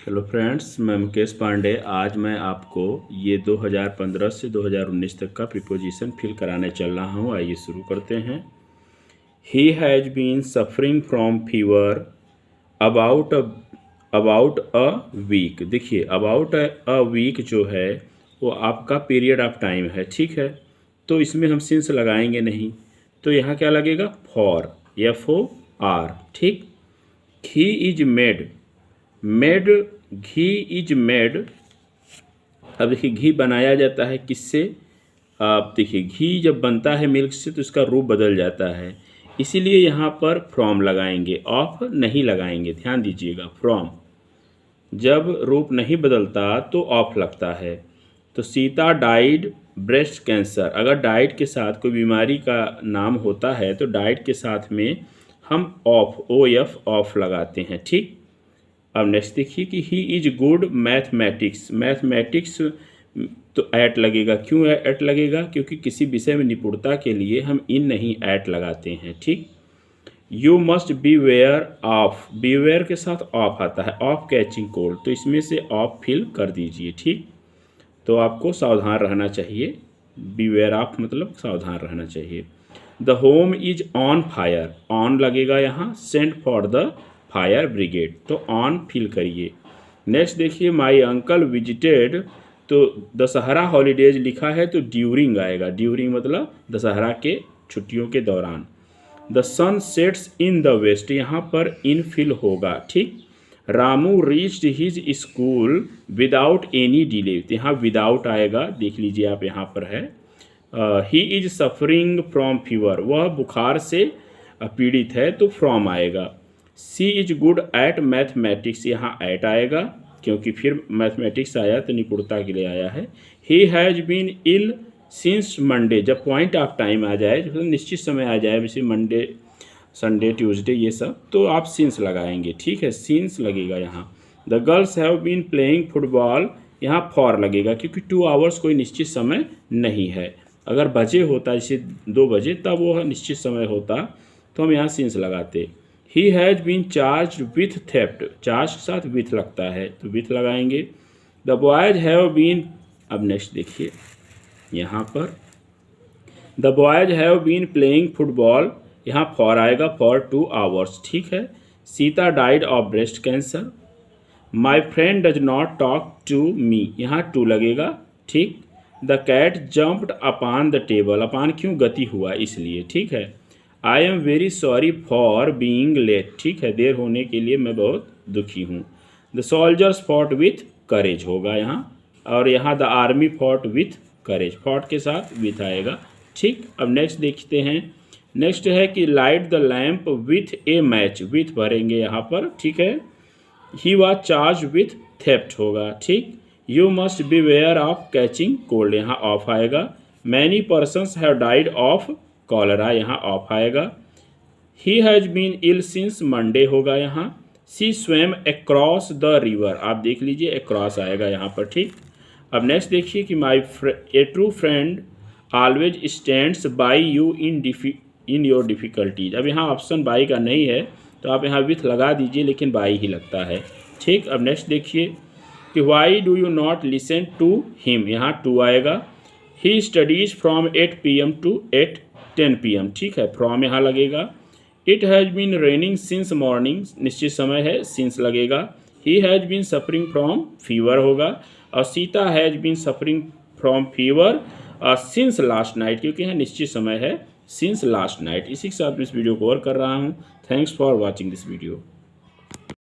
Hello friends, मैं मुकेश पांडे। आज मैं आपको ये 2015 से 2019 तक का प्रीपोजिशन फिल कराने चल रहा हूँ। आइए शुरू करते हैं। He has been suffering from fever about a week. देखिए, अबाउट अ वीक जो है वो आपका पीरियड ऑफ टाइम है, ठीक है। तो इसमें हम सिंस लगाएंगे नहीं, तो यहाँ क्या लगेगा? फॉर, FOR, ठीक। He is made ghee is made. अब देखिए, घी बनाया जाता है किससे? आप देखिए, घी जब बनता है मिल्क से तो इसका रूप बदल जाता है, इसीलिए यहाँ पर फ्रॉम लगाएंगे, ऑफ नहीं लगाएंगे। ध्यान दीजिएगा, फ्रॉम जब रूप नहीं बदलता तो ऑफ लगता है। तो सीता डाइड ब्रेस्ट कैंसर। अगर डाइड के साथ कोई बीमारी का नाम होता है तो डाइड के साथ में हम ऑफ, OF, ऑफ लगाते हैं, ठीक। अब नेक्स्ट देखिए कि he is good mathematics. Mathematics तो ऐट लगेगा। क्यों ऐट लगेगा? क्योंकि किसी विषय में निपुणता के लिए हम इन नहीं ऐट लगाते हैं, ठीक। You must beware of. Beware के साथ ऑफ आता है, ऑफ कैचिंग कोल्ड, तो इसमें से ऑफ फिल कर दीजिए, ठीक। तो आपको सावधान रहना चाहिए। बी वेयर ऑफ मतलब सावधान रहना चाहिए। The home is on fire. On लगेगा यहाँ, send for the fire brigade, तो ऑन फिल करिए। नेक्स्ट देखिए, माई अंकल विजिटेड, तो दशहरा हॉलीडेज लिखा है तो ड्यूरिंग आएगा। ड्यूरिंग मतलब दशहरा के छुट्टियों के दौरान। The sun sets in the west, यहाँ पर इन फिल होगा, ठीक। Ramu reached his school without any delay, तो यहाँ विदाउट आएगा, देख लीजिए आप, यहाँ पर है। He is suffering from fever, वह बुखार से पीड़ित है, तो फ्रॉम आएगा। सी इज गुड एट मैथमेटिक्स, यहाँ एट आएगा क्योंकि फिर मैथमेटिक्स आया तो निपुणता के लिए आया है। He has been ill since Monday, जब पॉइंट ऑफ टाइम आ जाए, जब निश्चित समय आ जाए, जैसे मंडे, संडे, ट्यूसडे, ये सब, तो आप सिंस लगाएंगे, ठीक है। सिंस लगेगा यहाँ। The girls have been playing football, यहाँ फॉर लगेगा क्योंकि 2 आवर्स कोई निश्चित समय नहीं है। अगर बजे होता जैसे 2 बजे, तब वो निश्चित समय होता तो हम यहाँ सिंस लगाते। He has been charge with theft, charge के साथ विथ लगता है तो विथ लगाएंगे। द बॉयज हैव बीन, अब नेक्स्ट देखिए यहाँ पर, the boys have been playing football, यहाँ फॉर आएगा, फॉर 2 आवर्स, ठीक है। Sita died of breast cancer. My friend does not talk to me, यहाँ टू लगेगा, ठीक। The cat jumped upon the table, upon क्यों? गति हुआ इसलिए, ठीक है। I am very sorry for being late, ठीक है, देर होने के लिए मैं बहुत दुखी हूँ। द सोल्जर्स फॉट विथ करेज होगा यहाँ, और यहाँ the army fought with courage, fought के साथ विथ आएगा, ठीक। अब नेक्स्ट देखते हैं। नेक्स्ट है कि light the lamp with a match, with भरेंगे यहाँ पर, ठीक है। He was charge with theft होगा, ठीक। You must beware of catching cold, यहाँ ऑफ आएगा। Many persons have died of cholera, यहाँ ऑफ आएगा। He has been ill since Monday होगा यहाँ। She swam across the river, आप देख लीजिए अक्रॉस आएगा यहाँ पर, ठीक। अब नेक्स्ट देखिए कि a true friend always stands by you in your difficulties. अब यहाँ ऑप्शन बाई का नहीं है तो आप यहाँ विथ लगा दीजिए, लेकिन बाई ही लगता है, ठीक। अब नेक्स्ट देखिए कि why do you not listen to him, यहाँ टू आएगा। He studies from 8 PM to 10 PM, ठीक है, फ्रॉम यहाँ लगेगा। It has been raining since morning, निश्चित समय है, सिंस लगेगा। He has been suffering from fever होगा, और Sita has been suffering from fever since last night, क्योंकि यहाँ निश्चित समय है, सिंस लास्ट नाइट। इसी के साथ मैं इस वीडियो को और कर रहा हूँ। Thanks for watching this video.